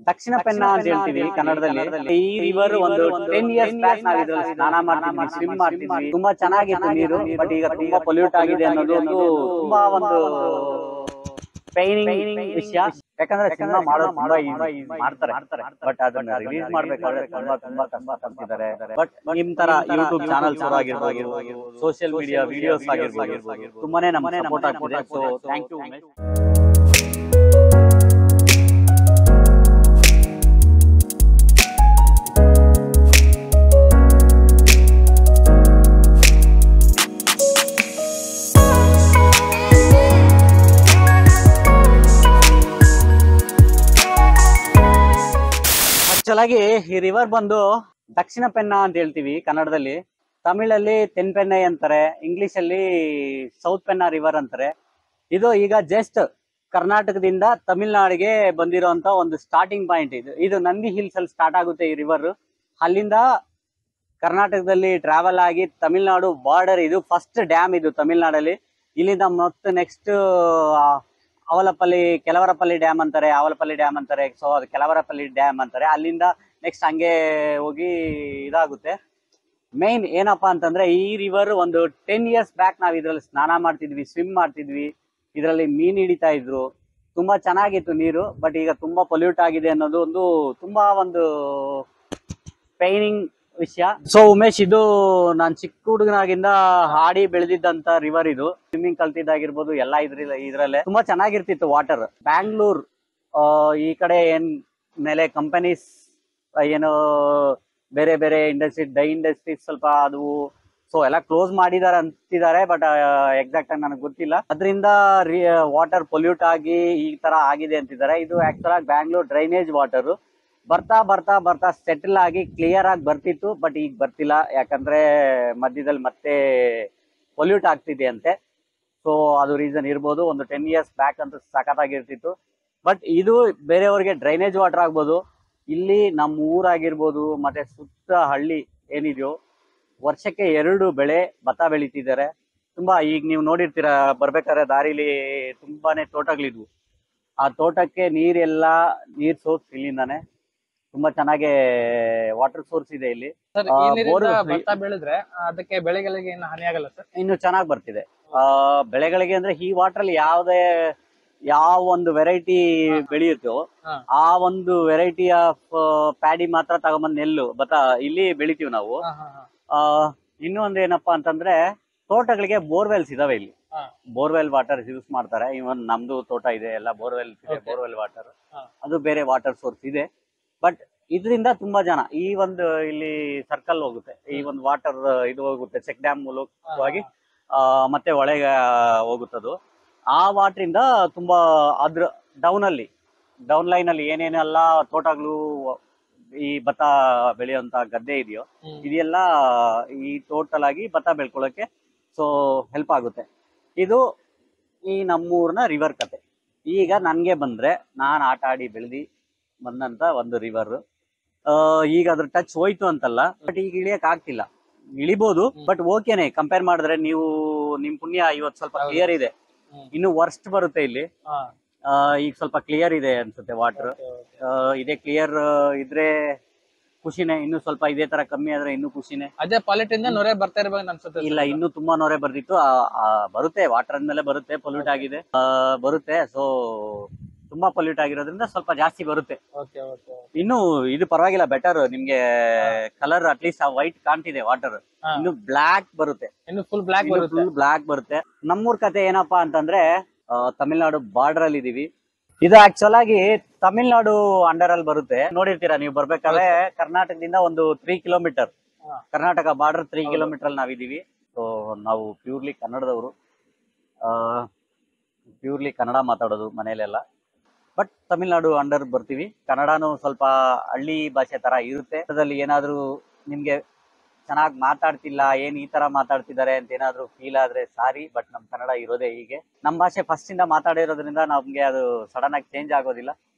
ದಕ್ಷಿಣ ಪೆನ್ನಾ ಅಂತ ಹೇಳ್ತೀವಿ ಕನ್ನಡದಲ್ಲಿ. ಈ ರಿವರ್ ಒಂದು 10 years ಬ್ಯಾಕ್ ನಾವು ಇದ್ರಲ್ಲಿ ಸ್ನಾನ ಮಾಡ್ತಿದ್ವಿ, ಸ್ವಿಮ್ ಮಾಡ್ತಿದ್ವಿ. ತುಂಬಾ ಚೆನ್ನಾಗಿತ್ತು ನೀರು. ಬಟ್ ಈಗ ತುಂಬಾ ಪೊಲ್ಯೂಟ್ ಆಗಿದೆ ಅನ್ನೋದು ಒಂದು ತುಂಬಾ ಒಂದು ಪೈನಿಂಗ್ ವಿಷಯ. ಯಾಕಂದ್ರೆ ಸಿನಿಮಾ ಮಾಡೋದು ತುಂಬಾ ಮಾಡ್ತಾರೆ, ಬಟ್ ಅದನ್ನ ರಿಲೀಸ್ ಮಾಡ್ಬೇಕಾದ್ರೆ ತುಂಬಾ ಕಷ್ಟ ಪಡ್ತಿದ್ದಾರೆ. ಬಟ್ ನಿಮ್ ತರ ಯೂಟ್ಯೂಬ್ ಚಾನಲ್ಸ್ ಆಗಿರ್ಬೋದು, ಸೋಷಿಯಲ್ ಮೀಡಿಯಾ ವಿಡಿಯೋಸ್ ಆಗಿರ್ಬೋದು, ತುಂಬಾನೇ ನಮಗೆ ಸಪೋರ್ಟ್ ಆಗ್ತಿದೆ. So thank you Umesh. ಆಕ್ಚುಲಾಗಿ ಈ ರಿವರ್ ಬಂದು ದಕ್ಷಿಣ ಪೆನ್ನಾ ಅಂತ ಹೇಳ್ತೀವಿ ಕನ್ನಡದಲ್ಲಿ. ತಮಿಳಲ್ಲಿ ತೆನ್ಪೆನ್ನೈ ಅಂತಾರೆ, ಇಂಗ್ಲಿಷ್ ಅಲ್ಲಿ ಸೌತ್ ಪೆನ್ನಾ ರಿವರ್ ಅಂತಾರೆ. ಇದು ಈಗ ಜಸ್ಟ್ ಕರ್ನಾಟಕದಿಂದ ತಮಿಳ್ನಾಡಿಗೆ ಬಂದಿರೋಂತ ಒಂದು ಸ್ಟಾರ್ಟಿಂಗ್ ಪಾಯಿಂಟ್. ಇದು ನಂದಿ ಹಿಲ್ಸ್ ಅಲ್ಲಿ ಸ್ಟಾರ್ಟ್ ಆಗುತ್ತೆ ಈ ರಿವರ್. ಅಲ್ಲಿಂದ ಕರ್ನಾಟಕದಲ್ಲಿ ಟ್ರಾವೆಲ್ ಆಗಿ ತಮಿಳ್ನಾಡು ಬಾರ್ಡರ್, ಇದು ಫಸ್ಟ್ ಡ್ಯಾಮ್ ಇದು ತಮಿಳ್ನಾಡಲ್ಲಿ. ಇಲ್ಲಿಂದ ಮತ್ತೆ ನೆಕ್ಸ್ಟ್ ಕೆಲವರಪಲ್ಲಿ ಡ್ಯಾಮ್ ಅಂತಾರೆ, ಆವಲಪಲ್ಲಿ ಡ್ಯಾಮ್ ಅಂತಾರೆ. ಸೊ ಅದು ಕೆಲವರಪಲ್ಲಿ ಡ್ಯಾಮ್ ಅಂತಾರೆ. ಅಲ್ಲಿಂದ ನೆಕ್ಸ್ಟ್ ಹಂಗೆ ಹೋಗಿ ಇದಾಗುತ್ತೆ. ಮೇನ್ ಏನಪ್ಪಾ ಅಂತಂದ್ರೆ ಈ ರಿವರ್ ಒಂದು 10 years ಬ್ಯಾಕ್ ನಾವು ಇದ್ರಲ್ಲಿ ಸ್ನಾನ ಮಾಡ್ತಿದ್ವಿ, ಸ್ವಿಮ್ ಮಾಡ್ತಿದ್ವಿ, ಇದರಲ್ಲಿ ಮೀನ್ ಹಿಡಿತಾ ಇದ್ರು. ತುಂಬಾ ಚೆನ್ನಾಗಿತ್ತು ನೀರು. ಬಟ್ ಈಗ ತುಂಬಾ ಪೊಲ್ಯೂಟ್ ಆಗಿದೆ ಅನ್ನೋದು ಒಂದು ತುಂಬಾ ಒಂದು ಪೈನಿಂಗ್ ವಿಷಯ. ಸೊ ಉಮೇಶ್, ಇದು ನಾನ್ ಚಿಕ್ಕ ಹುಡುಗನಾಗಿಂದ ಹಾಡಿ ಬೆಳೆದಿದ್ದಂತ ರಿವರ್ ಇದು. ಸ್ವಿಮ್ಮಿಂಗ್ ಕಲ್ತಿದ್ದಾಗಿರ್ಬೋದು ಎಲ್ಲ ಇದ್ರಲ್ಲೇ ತುಂಬಾ ಚೆನ್ನಾಗಿರ್ತಿತ್ತು ವಾಟರ್. ಬ್ಯಾಂಗ್ಳೂರ್ ಈ ಕಡೆ ಏನ್ ಮೇಲೆ ಕಂಪನೀಸ್ ಏನೋ ಬೇರೆ ಬೇರೆ ಇಂಡಸ್ಟ್ರಿ, ಡೈ ಇಂಡಸ್ಟ್ರೀಸ್ ಸ್ವಲ್ಪ ಅದು ಸೊ ಎಲ್ಲ ಕ್ಲೋಸ್ ಮಾಡಿದಾರೆ ಅಂತಿದ್ದಾರೆ. ಬಟ್ ಎಕ್ಸಾಕ್ಟ್ ಆಗಿ ನನಗೆ ಗೊತ್ತಿಲ್ಲ. ಅದರಿಂದ ವಾಟರ್ ಪೊಲ್ಯೂಟ್ ಆಗಿ ಈ ತರ ಆಗಿದೆ ಅಂತಿದ್ದಾರೆ. ಇದು ಆಕ್ಚುಲ್ ಆಗಿ ಬ್ಯಾಂಗ್ಳೂರ್ ಡ್ರೈನೇಜ್ ವಾಟರ್. ಬರ್ತಾ ಬರ್ತಾ ಬರ್ತಾ ಸೆಟಲ್ ಆಗಿ ಕ್ಲಿಯರ್ ಆಗಿ ಬರ್ತಿತ್ತು. ಬಟ್ ಈಗ ಬರ್ತಿಲ್ಲ, ಯಾಕಂದ್ರೆ ಮಧ್ಯದಲ್ಲಿ ಮತ್ತೆ ಪೊಲ್ಯೂಟ್ ಆಗ್ತಿದೆ ಅಂತೆ. ಸೊ ಅದು ರೀಸನ್ ಇರ್ಬೋದು. ಒಂದು 10 years ಬ್ಯಾಕ್ ಅಂತ ಸಖತ್ತಾಗಿರ್ತಿತ್ತು. ಬಟ್ ಇದು ಬೇರೆಯವ್ರಿಗೆ ಡ್ರೈನೇಜ್ ವಾಟರ್ ಆಗ್ಬೋದು. ಇಲ್ಲಿ ನಮ್ಮ ಊರಾಗಿರ್ಬೋದು ಮತ್ತೆ ಸುತ್ತ ಹಳ್ಳಿ ಏನಿದೆಯೋ ವರ್ಷಕ್ಕೆ 2 ಬೆಳೆ ಭತ್ತ ಬೆಳೀತಿದ್ದಾರೆ. ತುಂಬಾ ಈಗ ನೀವು ನೋಡಿರ್ತೀರ ಬರ್ಬೇಕಾದ್ರೆ ದಾರಿಲಿ ತುಂಬಾನೇ ತೋಟಗಳಿದ್ವು. ಆ ತೋಟಕ್ಕೆ ನೀರ್ ಸೋರ್ಸ್ ಇಲ್ಲಿಂದಾನೆ ತುಂಬಾ ಚೆನ್ನಾಗಿ ವಾಟರ್ ಸೋರ್ಸ್ ಇದೆ ಇಲ್ಲಿ. ಭತ್ತ ಬೆಳೆದ್ರೆ ಅದಕ್ಕೆ ಬೆಳೆಗಳಿಗೆ ಏನು ಹಾನಿ ಆಗಲ್ಲ ಸರ್? ಇನ್ನು ಚೆನ್ನಾಗಿ ಬರ್ತಿದೆ ಬೆಳೆಗಳಿಗೆ. ಅಂದ್ರೆ ಈ ವಾಟರ್ ಅಲ್ಲಿ ಯಾವ ಒಂದು ವೆರೈಟಿ ಬೆಳೆಯುತ್ತೋ ಆ ಒಂದು ವೆರೈಟಿ ಆಫ್ ಪ್ಯಾಡಿ ಮಾತ್ರ ತಗೊಂಬಂದ್ ನೆಲ್ಲು ಭತ್ತ ಇಲ್ಲಿ ಬೆಳಿತೀವಿ ನಾವು. ಇನ್ನೂ ಒಂದು ಏನಪ್ಪಾ ಅಂತಂದ್ರೆ ತೋಟಗಳಿಗೆ ಬೋರ್ವೆಲ್ಸ್ ಇದಾವೆ ಇಲ್ಲಿ. ಬೋರ್ವೆಲ್ ವಾಟರ್ ಯೂಸ್ ಮಾಡ್ತಾರೆ. ಇವನ್ ನಮ್ದು ತೋಟ ಇದೆ, ಎಲ್ಲ ಬೋರ್ವೆಲ್ ಇದೆ. ಬೋರ್ವೆಲ್ ವಾಟರ್ ಅದು ಬೇರೆ ವಾಟರ್ ಸೋರ್ಸ್ ಇದೆ. ಬಟ್ ಇದರಿಂದ ತುಂಬಾ ಜನ ಈ ಒಂದು ಇಲ್ಲಿ ಸರ್ಕಲ್ ಹೋಗುತ್ತೆ, ಈ ಒಂದು ವಾಟರ್ ಇದು ಹೋಗುತ್ತೆ ಚೆಕ್ ಡ್ಯಾಮ್ ಮೂಲಕವಾಗಿ ಮತ್ತೆ ಒಳಗೆ ಹೋಗುತ್ತದು. ಆ ವಾಟರ್ ಇಂದ ತುಂಬಾ ಅದ್ರ ಡೌನ್ ಲೈನ್ ಅಲ್ಲಿ ಏನೇನೆಲ್ಲ ತೋಟಗಳು ಈ ಭತ್ತ ಬೆಳೆಯುವಂತ ಗದ್ದೆ ಇದೆಯೋ ಇದೆಲ್ಲ ಈ ಟೋಟಲ್ ಆಗಿ ಭತ್ತ ಬೆಳ್ಕೊಳ್ಳೋಕೆ ಸೊ ಹೆಲ್ಪ್ ಆಗುತ್ತೆ. ಇದು ಈ ನಮ್ಮೂರ್ನ ರಿವರ್ ಕತೆ. ಈಗ ನನ್ಗೆ ಬಂದ್ರೆ ನಾನು ಆಟ ಆಡಿ ಬೆಳೆದಿ ಬಂದಂತ ಒಂದು ರಿವರ್. ಈಗ ಅದ್ರ ಟಚ್ ಹೋಯ್ತು ಅಂತಲ್ಲ, ಬಟ್ ಈಗ ಇಳಿಯಕ್ ಆಗ್ತಿಲ್ಲ. ಇಳಿಬಹುದು, ಬಟ್ ಓಕೆನೆ ಕಂಪೇರ್ ಮಾಡಿದ್ರೆ. ನಿಮ್ ಪುಣ್ಯ ಇವತ್ತು ಸ್ವಲ್ಪ ಕ್ಲಿಯರ್ ಇದೆ. ಇನ್ನು ವರ್ಸ್ಟ್ ಬರುತ್ತೆ ಇಲ್ಲಿ. ಈಗ ಸ್ವಲ್ಪ ಕ್ಲಿಯರ್ ಇದೆ ಅನ್ಸುತ್ತೆ ವಾಟರ್. ಇದೇ ಕ್ಲಿಯರ್ ಇದ್ರೆ ಖುಷಿನೇ. ಇನ್ನು ಸ್ವಲ್ಪ ಇದೇ ತರ ಕಮ್ಮಿ ಆದ್ರೆ ಇನ್ನು ಖುಷಿನೇ. ಅದೇ ಪಾಲಿಟ್ ಇಂದ ನೊರೆ ಬರ್ತಾ ಇರ್ಬೇಕು ಅನ್ಸುತ್ತೆ. ಇಲ್ಲ, ಇನ್ನು ತುಂಬಾ ನೊರೆ ಬರ್ತಿತ್ತು. ಬರುತ್ತೆ, ವಾಟರ್ ಅಂದ್ಮೇಲೆ ಬರುತ್ತೆ. ಪೊಲ್ಯೂಟ್ ಆಗಿದೆ ಬರುತ್ತೆ. ಸೊ ತುಂಬಾ ಪೊಲ್ಯೂಟ್ ಆಗಿರೋದ್ರಿಂದ ಸ್ವಲ್ಪ ಜಾಸ್ತಿ ಬರುತ್ತೆ. ಇನ್ನು ಇದು ಪರವಾಗಿಲ್ಲ, ಬೆಟರ್. ನಿಮ್ಗೆ ಕಲರ್ ಅಟ್ಲೀಸ್ಟ್ ವೈಟ್ ಕಾಣ್ತಿದೆ ವಾಟರ್. ಇನ್ನು ಬ್ಲಾಕ್ ಬರುತ್ತೆ, ಇನ್ನು ಫುಲ್ ಬ್ಲಾಕ್ ಬರುತ್ತೆ. ನಮ್ಮೂರ್ ಕತೆ ಏನಪ್ಪಾ ಅಂತಂದ್ರೆ ತಮಿಳ್ನಾಡು ಬಾರ್ಡರ್ ಅಲ್ಲಿ ಇದೀವಿ. ಇದು ಆಕ್ಚುಲ್ ಆಗಿ ತಮಿಳ್ನಾಡು ಅಂಡರ್ ಅಲ್ಲಿ ಬರುತ್ತೆ. ನೋಡಿರ್ತೀರಾ ನೀವು ಬರ್ಬೇಕಾದ್ರೆ. ಕರ್ನಾಟಕದಿಂದ ಒಂದು 3 ಕಿಲೋಮೀಟರ್, ಕರ್ನಾಟಕ ಬಾರ್ಡರ್ 3 ಕಿಲೋಮೀಟರ್ ಅಲ್ಲಿ ನಾವಿದೀವಿ. ಸೊ ನಾವು ಪ್ಯೂರ್ಲಿ ಕನ್ನಡದವರು, ಪ್ಯೂರ್ಲಿ ಕನ್ನಡ ಮಾತಾಡೋದು ಮನೇಲೆಲ್ಲ. ಬಟ್ ತಮಿಳ್ನಾಡು ಅಂಡರ್ ಬರ್ತೀವಿ. ಕನ್ನಡನೂ ಸ್ವಲ್ಪ ಹಳ್ಳಿ ಭಾಷೆ ತರ ಇರುತ್ತೆ. ಅದ್ರಲ್ಲಿ ಏನಾದ್ರು ನಿಮ್ಗೆ ಚೆನ್ನಾಗಿ ಮಾತಾಡ್ತಿಲ್ಲ, ಏನ್ ಈ ತರ ಮಾತಾಡ್ತಿದ್ದಾರೆ ಅಂತ ಏನಾದ್ರು ಫೀಲ್ ಆದ್ರೆ ಸಾರಿ. ಬಟ್ ನಮ್ ಕನ್ನಡ ಇರೋದೇ ಹೀಗೆ. ನಮ್ ಭಾಷೆ ಫಸ್ಟ್ ಇಂದ ಮಾತಾಡಿರೋದ್ರಿಂದ ನಮ್ಗೆ ಅದು ಸಡನ್ ಆಗಿ ಚೇಂಜ್ ಆಗೋದಿಲ್ಲ.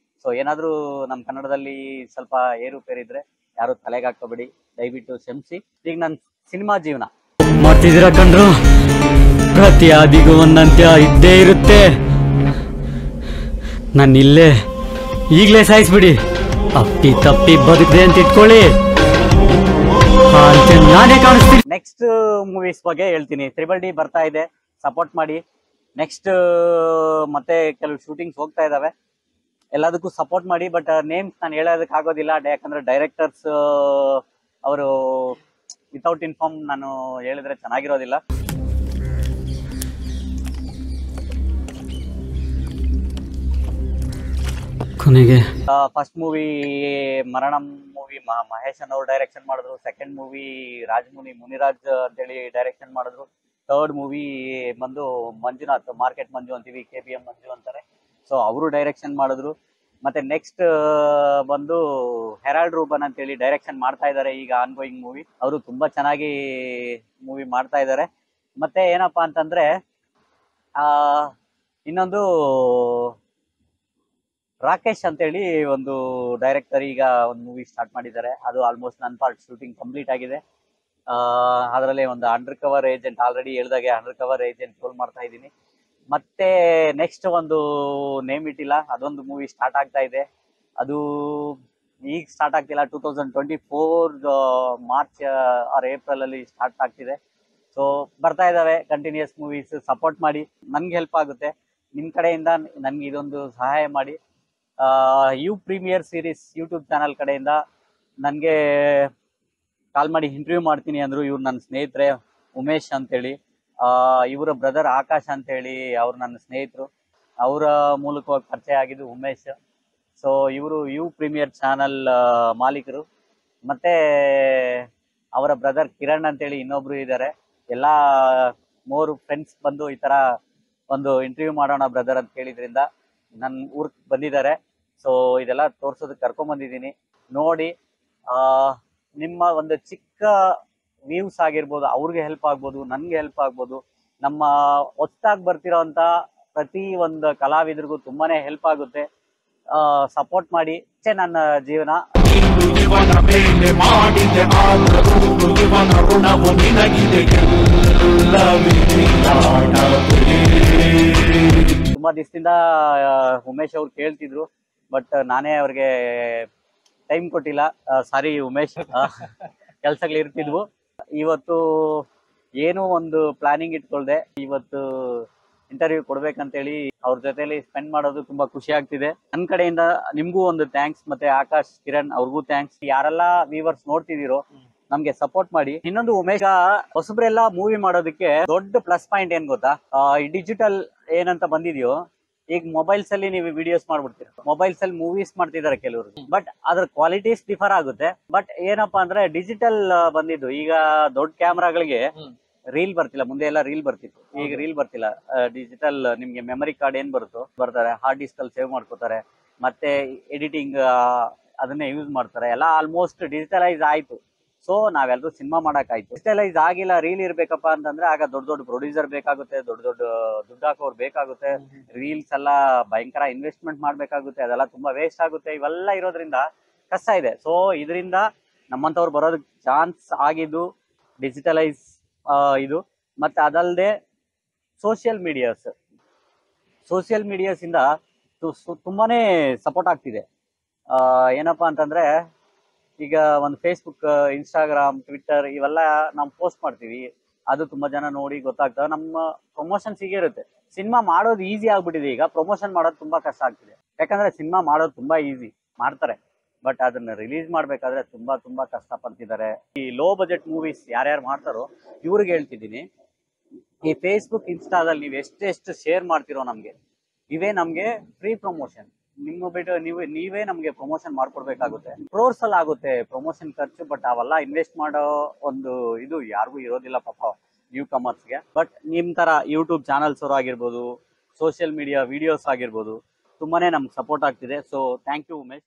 ಸೊ ಏನಾದ್ರು ನಮ್ ಕನ್ನಡದಲ್ಲಿ ಸ್ವಲ್ಪ ಏರುಪೇರಿದ್ರೆ ಯಾರು ತಲೆಗೆ ಹಾಕೋಬೇಡಿ, ದಯವಿಟ್ಟು ಕ್ಷಮಿಸಿ. ಈಗ ನನ್ ಸಿನಿಮಾ ಜೀವನ ಮಾಡ್ತಿದ್ದೀರಾ ಕಂಡ್ರು, ಪ್ರತಿ ಆದಿಗೂ ಒಂದಂತ್ಯ ಇದ್ದೇ ಇರುತ್ತೆ. ನಾನು ಇಲ್ಲೇ ಈಗಲೇ ಸಾಯಿಸ್ಬಿಡಿ. ಅಪ್ಪಿ ತಪ್ಪಿ ಬದುಕಿದೆ ಅಂತ ಇಟ್ಕೊಳ್ಳಿ, ನಾನೇ ಕಾಣಿಸ್ತೀನಿ. ನೆಕ್ಸ್ಟ್ ಮೂವೀಸ್ ಬಗ್ಗೆ ಹೇಳ್ತೀನಿ. ತ್ರಿಬಲ್ ಡಿ ಬರ್ತಾ ಇದೆ, ಸಪೋರ್ಟ್ ಮಾಡಿ. ನೆಕ್ಸ್ಟ್ ಮತ್ತೆ ಕೆಲವು ಶೂಟಿಂಗ್ಸ್ ಹೋಗ್ತಾ ಇದಾವೆ, ಎಲ್ಲದಕ್ಕೂ ಸಪೋರ್ಟ್ ಮಾಡಿ. ಬಟ್ ನೇಮ್ಸ್ ನಾನು ಹೇಳೋದಕ್ಕೆ ಆಗೋದಿಲ್ಲ, ಯಾಕಂದ್ರೆ ಡೈರೆಕ್ಟರ್ಸ್ ಅವರು ವಿತೌಟ್ ಇನ್ಫಾರ್ಮ್ ನಾನು ಹೇಳಿದ್ರೆ ಚೆನ್ನಾಗಿರೋದಿಲ್ಲ. ಕೊನೆಗೆ ಫಸ್ಟ್ ಮೂವಿ ಮರಣಂ ಮೂವಿ ಮಹೇಶ್ ಅವರು ಡೈರೆಕ್ಷನ್ ಮಾಡಿದ್ರು. ಸೆಕೆಂಡ್ ಮೂವಿ ರಾಜಮುನಿ ಮುನಿರಾಜ್ ಅಂತೇಳಿ ಡೈರೆಕ್ಷನ್ ಮಾಡಿದ್ರು. ಥರ್ಡ್ ಮೂವಿ ಬಂದು ಮಂಜುನಾಥ್, ಮಾರ್ಕೆಟ್ ಮಂಜು ಅಂತೀವಿ, KPM ಮಂಜು ಅಂತಾರೆ, ಸೊ ಅವರು ಡೈರೆಕ್ಷನ್ ಮಾಡಿದ್ರು. ಮತ್ತೆ ನೆಕ್ಸ್ಟ್ ಬಂದು ಹೆರಾಲ್ಡ್ ರೂಬನ್ ಅಂತೇಳಿ ಡೈರೆಕ್ಷನ್ ಮಾಡ್ತಾ ಇದ್ದಾರೆ, ಈಗ ಆನ್ ಗೋಯಿಂಗ್ ಮೂವಿ. ಅವರು ತುಂಬಾ ಚೆನ್ನಾಗಿ ಮೂವಿ ಮಾಡ್ತಾ ಇದ್ದಾರೆ. ಮತ್ತೆ ಏನಪ್ಪಾ ಅಂತಂದ್ರೆ ಇನ್ನೊಂದು ರಾಕೇಶ್ ಅಂತೇಳಿ ಒಂದು ಡೈರೆಕ್ಟರ್ ಈಗ ಒಂದು ಮೂವಿ ಸ್ಟಾರ್ಟ್ ಮಾಡಿದ್ದಾರೆ. ಅದು ಆಲ್ಮೋಸ್ಟ್ ನನ್ನ ಪಾರ್ಟ್ ಶೂಟಿಂಗ್ ಕಂಪ್ಲೀಟ್ ಆಗಿದೆ. ಅದರಲ್ಲಿ ಒಂದು ಅಂಡರ್ ಕವರ್ ಏಜೆಂಟ್, ಆಲ್ರೆಡಿ ಹೇಳ್ದಾಗೆ ಅಂಡರ್ ಕವರ್ ಏಜೆಂಟ್ ರೋಲ್ ಮಾಡ್ತಾ ಇದ್ದೀನಿ. ಮತ್ತೆ ನೆಕ್ಸ್ಟ್ ಒಂದು ನೇಮ್ ಇಟ್ಟಿಲ್ಲ, ಅದೊಂದು ಮೂವಿ ಸ್ಟಾರ್ಟ್ ಆಗ್ತಾ ಇದೆ. ಅದು ಈಗ ಸ್ಟಾರ್ಟ್ ಆಗ್ತಿಲ್ಲ, 2024 ಮಾರ್ಚ್ ಆರ್ ಏಪ್ರಿಲ್ ಅಲ್ಲಿ ಸ್ಟಾರ್ಟ್ ಆಗ್ತಿದೆ. ಸೊ ಬರ್ತಾ ಇದಾವೆ ಕಂಟಿನ್ಯೂಸ್ ಮೂವೀಸ್. ಸಪೋರ್ಟ್ ಮಾಡಿ, ನನ್ಗೆ ಹೆಲ್ಪ್ ಆಗುತ್ತೆ. ನಿಮ್ ಕಡೆಯಿಂದ ನನ್ಗೆ ಇದೊಂದು ಸಹಾಯ ಮಾಡಿ. U premier series YouTube channel ಕಡೆಯಿಂದ ನನಗೆ ಕಾಲ್ ಮಾಡಿ ಇಂಟರ್ವ್ಯೂ ಮಾಡ್ತೀನಿ ಅಂದ್ರು. ಇವ್ರು ನನ್ನ ಸ್ನೇಹಿತರೆ, ಉಮೇಶ್ ಅಂತೇಳಿ. ಇವರ ಬ್ರದರ್ ಆಕಾಶ್ ಅಂತೇಳಿ ಅವ್ರು ನನ್ನ ಸ್ನೇಹಿತರು. ಅವರ ಮೂಲಕವಾಗಿ ಪರಿಚಯ ಆಗಿದ್ದು ಉಮೇಶ್. ಸೊ ಇವರು ಯು ಪ್ರೀಮಿಯರ್ ಚಾನಲ್ ಮಾಲೀಕರು. ಮತ್ತೆ ಅವರ ಬ್ರದರ್ ಕಿರಣ್ ಅಂತೇಳಿ ಇನ್ನೊಬ್ರು ಇದ್ದಾರೆ. ಎಲ್ಲ 3 ಫ್ರೆಂಡ್ಸ್ ಬಂದು ಈ ತರ ಒಂದು ಇಂಟರ್ವ್ಯೂ ಮಾಡೋಣ ಬ್ರದರ್ ಅಂತ ಕೇಳಿದ್ರಿಂದ ನನ್ನ ಊರಿಗೆ ಬಂದಿದ್ದಾರೆ. ಸೊ ಇದೆಲ್ಲ ತೋರ್ಸೋದಕ್ಕೆ ಕರ್ಕೊಂಡ್ ಬಂದಿದ್ದೀನಿ. ನೋಡಿ, ನಿಮ್ಮ ಒಂದು ಚಿಕ್ಕ ವ್ಯೂಸ್ ಆಗಿರ್ಬೋದು, ಅವ್ರಿಗೆ ಹೆಲ್ಪ್ ಆಗ್ಬೋದು, ನನ್ಗೆ ಹೆಲ್ಪ್ ಆಗ್ಬೋದು. ನಮ್ಮ ಹೊಸ್ದಾಗಿ ಬರ್ತಿರೋಂಥ ಪ್ರತಿ ಒಂದು ಕಲಾವಿದರಿಗೂ ತುಂಬಾನೇ ಹೆಲ್ಪ್ ಆಗುತ್ತೆ. ಸಪೋರ್ಟ್ ಮಾಡಿ. ನನ್ನ ಜೀವನ ತುಂಬಾ ದಿವಸದಿಂದ ಉಮೇಶ್ ಅವ್ರು ಕೇಳ್ತಿದ್ರು, ಬಟ್ ನಾನೇ ಅವ್ರಿಗೆ ಟೈಮ್ ಕೊಟ್ಟಿಲ್ಲ. ಸಾರಿ ಉಮೇಶ್, ಕೆಲ್ಸಗಳು ಇರ್ತಿದ್ವು. ಇವತ್ತು ಏನೋ ಒಂದು ಪ್ಲಾನಿಂಗ್ ಇಟ್ಕೊಳ್ದೆ ಇವತ್ತು ಇಂಟರ್ವ್ಯೂ ಕೊಡ್ಬೇಕಂತೇಳಿ ಅವ್ರ ಜೊತೆಲಿ ಸ್ಪೆಂಡ್ ಮಾಡೋದು ತುಂಬಾ ಖುಷಿ ಆಗ್ತಿದೆ. ನನ್ನ ಕಡೆಯಿಂದ ನಿಮ್ಗೂ ಒಂದು ಥ್ಯಾಂಕ್ಸ್. ಮತ್ತೆ ಆಕಾಶ್, ಕಿರಣ್ ಅವ್ರಿಗೂ ಥ್ಯಾಂಕ್ಸ್. ಯಾರೆಲ್ಲ ವ್ಯೂವರ್ಸ್ ನೋಡ್ತಿದ್ದೀರೋ ನಮ್ಗೆ ಸಪೋರ್ಟ್ ಮಾಡಿ. ಇನ್ನೊಂದು ಉಮೇಶ, ಹೊಸಬ್ರೆಲ್ಲ ಮೂವಿ ಮಾಡೋದಕ್ಕೆ ದೊಡ್ಡ ಪ್ಲಸ್ ಪಾಯಿಂಟ್ ಏನ್ ಗೊತ್ತಾ, ಈ ಡಿಜಿಟಲ್ ಏನಂತ ಬಂದಿದ್ಯೋ, ಈಗ ಮೊಬೈಲ್ಸ್ ಅಲ್ಲಿ ನೀವು ವಿಡಿಯೋಸ್ ಮಾಡ್ಬಿಡ್ತೀರ, ಮೊಬೈಲ್ಸ್ ಅಲ್ಲಿ ಮೂವೀಸ್ ಮಾಡ್ತಿದ್ದಾರೆ ಕೆಲವರು, ಬಟ್ ಅದ್ರ ಕ್ವಾಲಿಟೀಸ್ ಡಿಫರ್ ಆಗುತ್ತೆ. ಬಟ್ ಏನಪ್ಪಾ ಅಂದ್ರೆ ಡಿಜಿಟಲ್ ಬಂದಿದ್ದು, ಈಗ ದೊಡ್ಡ ಕ್ಯಾಮ್ರಾಗಳಿಗೆ ರೀಲ್ ಬರ್ತಿಲ್ಲ. ಮುಂದೆ ಎಲ್ಲ ರೀಲ್ ಬರ್ತಿತ್ತು, ಈಗ ರೀಲ್ ಬರ್ತಿಲ್ಲ. ಡಿಜಿಟಲ್ ನಿಮ್ಗೆ ಮೆಮರಿ ಕಾರ್ಡ್ ಏನ್ ಬರ್ತಾರೆ, ಹಾರ್ಡ್ ಡಿಸ್ಕ್ ಅಲ್ಲಿ ಸೇವ್ ಮಾಡ್ಕೋತಾರೆ. ಮತ್ತೆ ಎಡಿಟಿಂಗ್ ಅದನ್ನೇ ಯೂಸ್ ಮಾಡ್ತಾರೆ. ಎಲ್ಲ ಆಲ್ಮೋಸ್ಟ್ ಡಿಜಿಟಲೈಸ್ ಆಯ್ತು. ಸೊ ನಾವೆಲ್ಲರೂ ಸಿನಿಮಾ ಮಾಡಕ್ಕಾಯ್ತು. ಡಿಜಿಟಲೈಸ್ ಆಗಿಲ್ಲ, ರೀಲ್ ಇರ್ಬೇಕಪ್ಪ ಅಂತಂದ್ರೆ ಆಗ ದೊಡ್ಡ ದೊಡ್ಡ ಪ್ರೊಡ್ಯೂಸರ್ ಬೇಕಾಗುತ್ತೆ, ದೊಡ್ಡ ದೊಡ್ಡ ದುಡ್ಡು ಹಾಕೋರು ಬೇಕಾಗುತ್ತೆ. ರೀಲ್ಸ್ ಎಲ್ಲ ಭಯಂಕರ ಇನ್ವೆಸ್ಟ್ಮೆಂಟ್ ಮಾಡ್ಬೇಕಾಗುತ್ತೆ, ಅದೆಲ್ಲ ತುಂಬಾ ವೇಸ್ಟ್ ಆಗುತ್ತೆ. ಇವೆಲ್ಲ ಇರೋದ್ರಿಂದ ಕಷ್ಟ ಇದೆ. ಸೊ ಇದರಿಂದ ನಮ್ಮಂತವ್ರು ಬರೋದಕ್ಕೆ ಚಾನ್ಸ್ ಆಗಿದ್ದು ಡಿಜಿಟಲೈಸ್ ಇದು. ಮತ್ತೆ ಅದಲ್ಲದೆ ಸೋಷಿಯಲ್ ಮೀಡಿಯಾಸ್ ಇಂದ ತುಂಬಾನೇ ಸಪೋರ್ಟ್ ಆಗ್ತಿದೆ. ಏನಪ್ಪಾ ಅಂತಂದ್ರೆ ಈಗ ಒಂದು ಫೇಸ್ಬುಕ್, ಇನ್ಸ್ಟಾಗ್ರಾಮ್, ಟ್ವಿಟ್ಟರ್ ಇವೆಲ್ಲ ನಾವು ಪೋಸ್ಟ್ ಮಾಡ್ತೀವಿ. ಅದು ತುಂಬಾ ಜನ ನೋಡಿ ಗೊತ್ತಾಗ್ತದೆ. ನಮ್ಮ ಪ್ರಮೋಷನ್ಸ್ ಹೀಗೆ ಇರುತ್ತೆ. ಸಿನಿಮಾ ಮಾಡೋದು ಈಸಿ ಆಗ್ಬಿಟ್ಟಿದೆ. ಈಗ ಪ್ರಮೋಷನ್ ಮಾಡೋದು ತುಂಬಾ ಕಷ್ಟ ಆಗ್ತಿದೆ. ಯಾಕಂದ್ರೆ ಸಿನಿಮಾ ಮಾಡೋದು ತುಂಬಾ ಈಸಿ, ಮಾಡ್ತಾರೆ. ಬಟ್ ಅದನ್ನ ರಿಲೀಸ್ ಮಾಡ್ಬೇಕಾದ್ರೆ ತುಂಬಾ ಕಷ್ಟ ಪಡ್ತಿದ್ದಾರೆ. ಈ ಲೋ ಬಜೆಟ್ ಮೂವೀಸ್ ಯಾರ್ಯಾರು ಮಾಡ್ತಾರೋ ಇವ್ರಿಗೆ ಹೇಳ್ತಿದ್ದೀನಿ, ಈ ಫೇಸ್ಬುಕ್, ಇನ್ಸ್ಟಾದಲ್ಲಿ ನೀವು ಎಷ್ಟೆಷ್ಟು ಶೇರ್ ಮಾಡ್ತಿರೋ ಇವೇ ನಮ್ಗೆ ಫ್ರೀ ಪ್ರಮೋಷನ್. ನಿಮ್ಮ ಬಿಟ್ಟು ನೀವೇ ನಮ್ಗೆ ಪ್ರಮೋಷನ್ ಮಾಡ್ಕೊಡ್ಬೇಕಾಗುತ್ತೆ. ಕ್ರೋರ್ಸ್ ಅಲ್ಲಿ ಆಗುತ್ತೆ ಪ್ರಮೋಷನ್ ಖರ್ಚು, ಬಟ್ ಅವೆಲ್ಲ ಇನ್ವೆಸ್ಟ್ ಮಾಡೋ ಒಂದು ಇದು ಯಾರಿಗೂ ಇರೋದಿಲ್ಲ ಪಾಪ ನ್ಯೂ ಕಮರ್ಸ್ಗೆ. ಬಟ್ ನಿಮ್ ತರ ಯೂಟ್ಯೂಬ್ ಚಾನಲ್ಸ್ ಅವರು ಆಗಿರ್ಬೋದು, ಸೋಷಿಯಲ್ ಮೀಡಿಯಾ ವಿಡಿಯೋಸ್ ಆಗಿರ್ಬೋದು, ತುಂಬಾನೇ ನಮ್ಗೆ ಸಪೋರ್ಟ್ ಆಗ್ತಿದೆ. So thank you Umesh.